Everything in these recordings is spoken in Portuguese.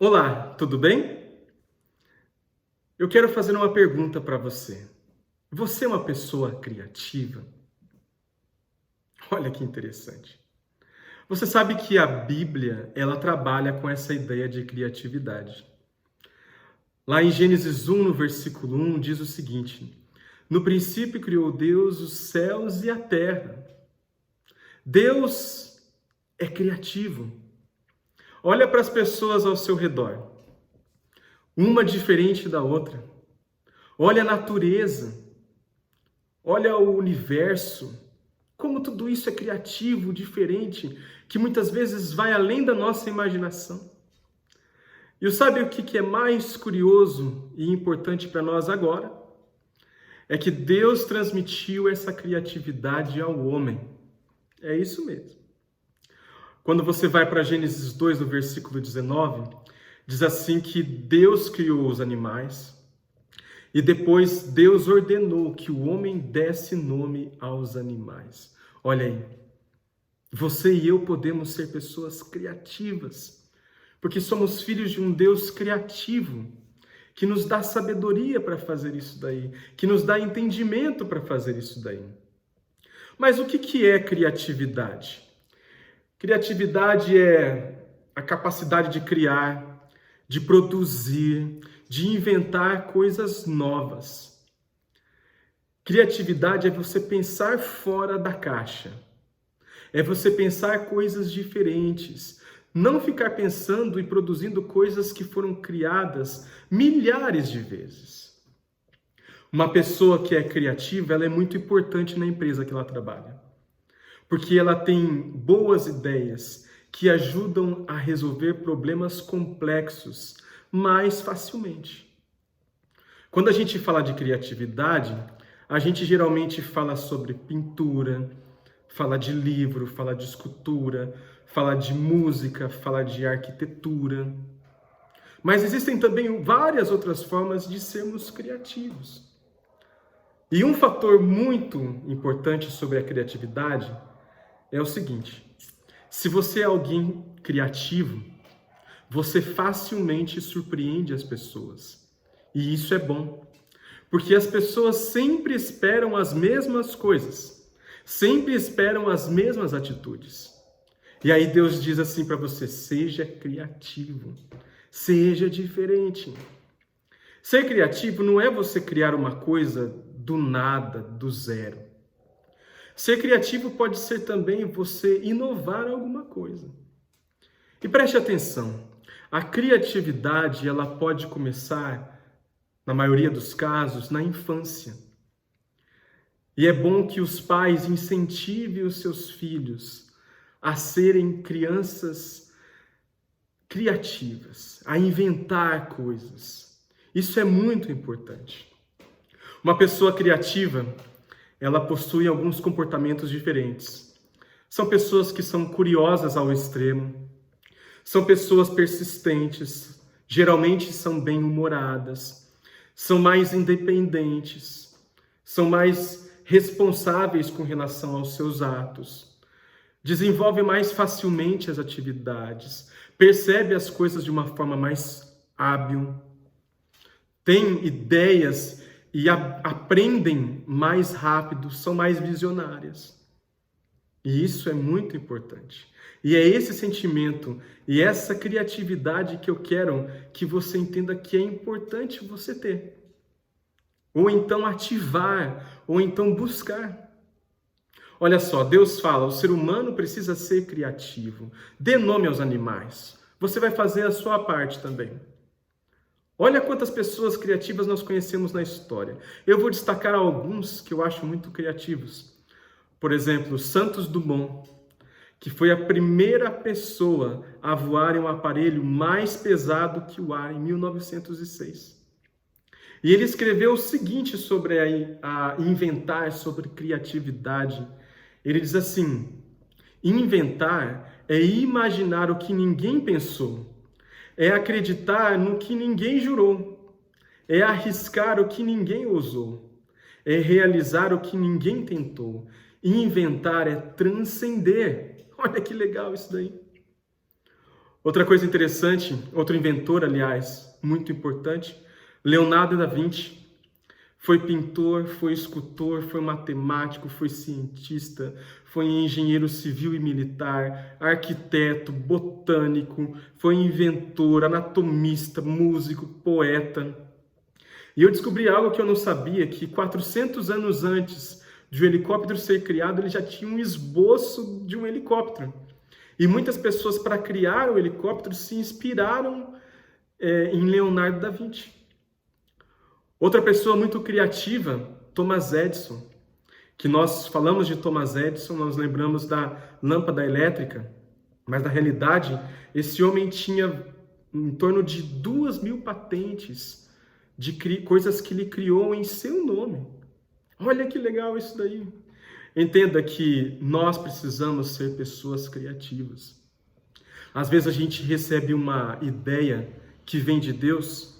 Olá, tudo bem? Eu quero fazer uma pergunta para você. Você é uma pessoa criativa? Olha que interessante. Você sabe que a Bíblia, ela trabalha com essa ideia de criatividade. Lá em Gênesis 1, no versículo 1, diz o seguinte: No princípio criou Deus os céus e a terra. Deus é criativo. Olha para as pessoas ao seu redor, uma diferente da outra. Olha a natureza. Olha o universo, como tudo isso é criativo, diferente, que muitas vezes vai além da nossa imaginação. E sabe o que é mais curioso e importante para nós agora? É que Deus transmitiu essa criatividade ao homem. É isso mesmo. Quando você vai para Gênesis 2, no versículo 19, diz assim que Deus criou os animais, e depois Deus ordenou que o homem desse nome aos animais. Olha aí, você e eu podemos ser pessoas criativas, porque somos filhos de um Deus criativo, que nos dá sabedoria para fazer isso daí, que nos dá entendimento para fazer isso daí. Mas o que é criatividade? Criatividade é a capacidade de criar, de produzir, de inventar coisas novas. Criatividade é você pensar fora da caixa. É você pensar coisas diferentes. Não ficar pensando e produzindo coisas que foram criadas milhares de vezes. Uma pessoa que é criativa, ela é muito importante na empresa que ela trabalha. Porque ela tem boas ideias que ajudam a resolver problemas complexos mais facilmente. Quando a gente fala de criatividade, a gente geralmente fala sobre pintura, fala de livro, fala de escultura, fala de música, fala de arquitetura. Mas existem também várias outras formas de sermos criativos. E um fator muito importante sobre a criatividade é o seguinte: se você é alguém criativo, você facilmente surpreende as pessoas. E isso é bom, porque as pessoas sempre esperam as mesmas coisas, sempre esperam as mesmas atitudes. E aí Deus diz assim para você: seja criativo, seja diferente. Ser criativo não é você criar uma coisa do nada, do zero. Ser criativo pode ser também você inovar alguma coisa. E preste atenção, a criatividade ela pode começar, na maioria dos casos, na infância. E é bom que os pais incentivem os seus filhos a serem crianças criativas, a inventar coisas. Isso é muito importante. Uma pessoa criativa, ela possui alguns comportamentos diferentes. São pessoas que são curiosas ao extremo, são pessoas persistentes, geralmente são bem-humoradas, são mais independentes, são mais responsáveis com relação aos seus atos, desenvolvem mais facilmente as atividades, percebem as coisas de uma forma mais hábil, têm ideias e aprendem mais rápido, são mais visionárias. E isso é muito importante. E é esse sentimento e essa criatividade que eu quero que você entenda que é importante você ter. Ou então ativar, ou então buscar. Olha só, Deus fala, o ser humano precisa ser criativo. Dê nome aos animais. Você vai fazer a sua parte também. Olha quantas pessoas criativas nós conhecemos na história. Eu vou destacar alguns que eu acho muito criativos. Por exemplo, Santos Dumont, que foi a primeira pessoa a voar em um aparelho mais pesado que o ar, em 1906. E ele escreveu o seguinte sobre a inventar, sobre criatividade. Ele diz assim: inventar é imaginar o que ninguém pensou, é acreditar no que ninguém jurou, é arriscar o que ninguém ousou, é realizar o que ninguém tentou. Inventar é transcender. Olha que legal isso daí. Outra coisa interessante, outro inventor, aliás, muito importante, Leonardo da Vinci. Foi pintor, foi escultor, foi matemático, foi cientista, foi engenheiro civil e militar, arquiteto, botânico, foi inventor, anatomista, músico, poeta. E eu descobri algo que eu não sabia, que 400 anos antes de o helicóptero ser criado, ele já tinha um esboço de um helicóptero. E muitas pessoas, para criar o helicóptero, se inspiraram em Leonardo da Vinci. Outra pessoa muito criativa, Thomas Edison, que nós falamos de Thomas Edison, nós lembramos da lâmpada elétrica, mas na realidade, esse homem tinha em torno de 2.000 patentes de coisas que ele criou em seu nome. Olha que legal isso daí. Entenda que nós precisamos ser pessoas criativas. Às vezes a gente recebe uma ideia que vem de Deus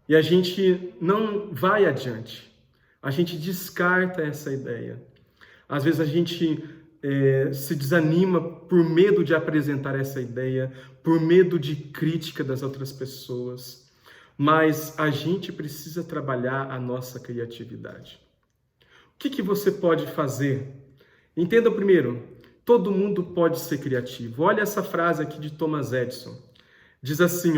e a gente não vai adiante. A gente descarta essa ideia. Às vezes a gente se desanima por medo de apresentar essa ideia, por medo de crítica das outras pessoas. Mas a gente precisa trabalhar a nossa criatividade. O que você pode fazer? Entenda primeiro, todo mundo pode ser criativo. Olha essa frase aqui de Thomas Edison. Diz assim,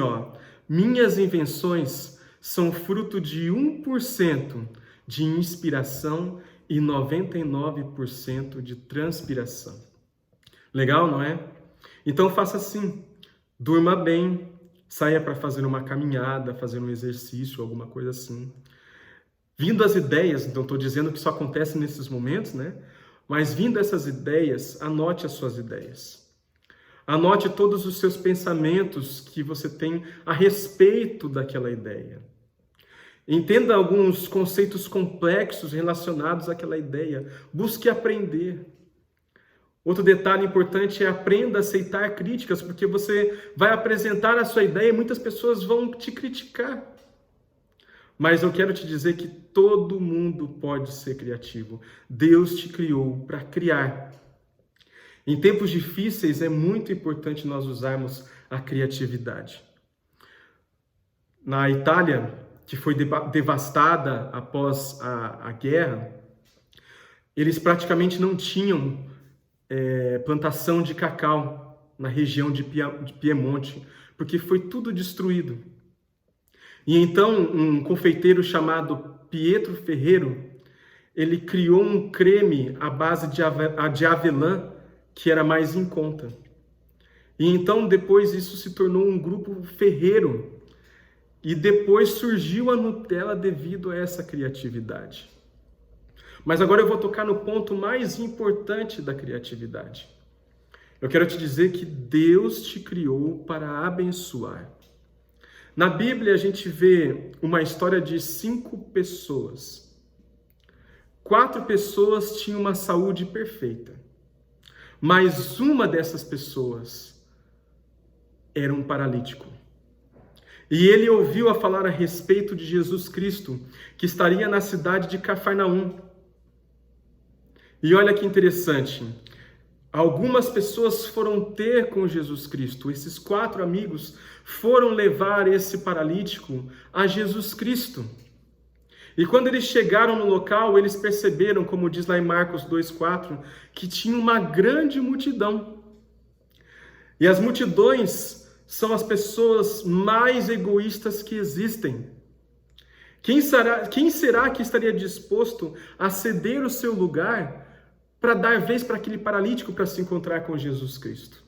minhas invenções são fruto de 1% de inspiração e 99% de transpiração. Legal, não é? Então faça assim, durma bem, saia para fazer uma caminhada, fazer um exercício, alguma coisa assim. Vindo as ideias, não estou dizendo que isso acontece nesses momentos, né? Mas vindo essas ideias, anote as suas ideias. Anote todos os seus pensamentos que você tem a respeito daquela ideia. Entenda alguns conceitos complexos relacionados àquela ideia. Busque aprender. Outro detalhe importante é aprenda a aceitar críticas, porque você vai apresentar a sua ideia e muitas pessoas vão te criticar. Mas eu quero te dizer que todo mundo pode ser criativo. Deus te criou para criar. Em tempos difíceis é muito importante nós usarmos a criatividade. Na Itália, que foi devastada após a guerra, eles praticamente não tinham plantação de cacau na região de Piemonte, porque foi tudo destruído. E então um confeiteiro chamado Pietro Ferrero, ele criou um creme à base de avelã, que era mais em conta. E então depois isso se tornou um grupo Ferrero. E depois surgiu a Nutella devido a essa criatividade. Mas agora eu vou tocar no ponto mais importante da criatividade. Eu quero te dizer que Deus te criou para abençoar. Na Bíblia a gente vê uma história de 5 pessoas. 4 pessoas tinham uma saúde perfeita. Mas uma dessas pessoas era um paralítico. E ele ouviu a falar a respeito de Jesus Cristo, que estaria na cidade de Cafarnaum. E olha que interessante, algumas pessoas foram ter com Jesus Cristo. Esses 4 amigos foram levar esse paralítico a Jesus Cristo. E quando eles chegaram no local, eles perceberam, como diz lá em Marcos 2,4, que tinha uma grande multidão. E as multidões são as pessoas mais egoístas que existem. Quem será que estaria disposto a ceder o seu lugar para dar vez para aquele paralítico para se encontrar com Jesus Cristo?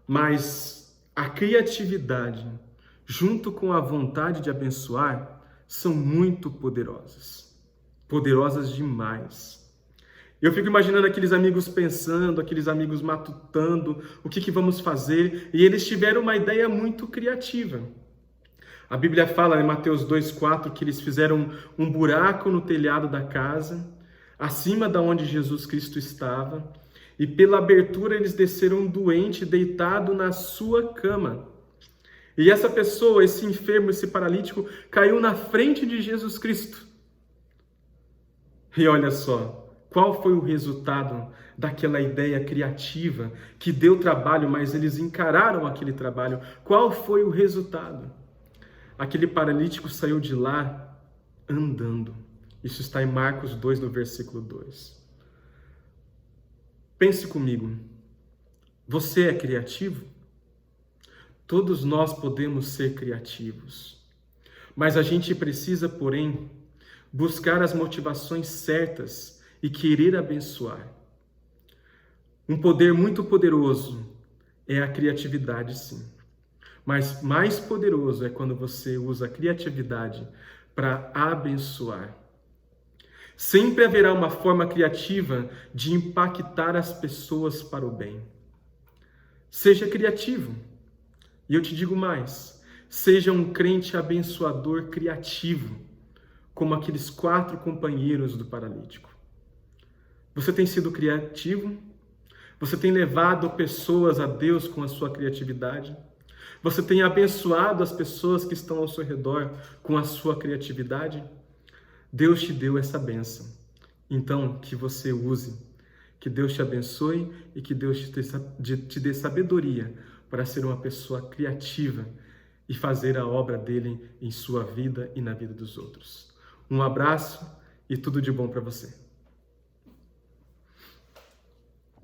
Mas a criatividade, junto com a vontade de abençoar, são muito poderosas. Poderosas demais. Eu fico imaginando aqueles amigos pensando, aqueles amigos matutando, o que vamos fazer, e eles tiveram uma ideia muito criativa. A Bíblia fala em Mateus 2,4 que eles fizeram um buraco no telhado da casa, acima da onde Jesus Cristo estava, e pela abertura eles desceram um doente deitado na sua cama. E essa pessoa, esse enfermo, esse paralítico, caiu na frente de Jesus Cristo. E olha só, qual foi o resultado daquela ideia criativa que deu trabalho, mas eles encararam aquele trabalho. Qual foi o resultado? Aquele paralítico saiu de lá andando. Isso está em Marcos 2, no versículo 2. Pense comigo. Você é criativo? Todos nós podemos ser criativos. Mas a gente precisa, porém, buscar as motivações certas e querer abençoar. Um poder muito poderoso é a criatividade, sim. Mas mais poderoso é quando você usa a criatividade para abençoar. Sempre haverá uma forma criativa de impactar as pessoas para o bem. Seja criativo. E eu te digo mais, seja um crente abençoador criativo, como aqueles 4 companheiros do paralítico. Você tem sido criativo? Você tem levado pessoas a Deus com a sua criatividade? Você tem abençoado as pessoas que estão ao seu redor com a sua criatividade? Deus te deu essa bênção. Então, que você use. Que Deus te abençoe e que Deus te dê sabedoria para ser uma pessoa criativa e fazer a obra dele em sua vida e na vida dos outros. Um abraço e tudo de bom para você.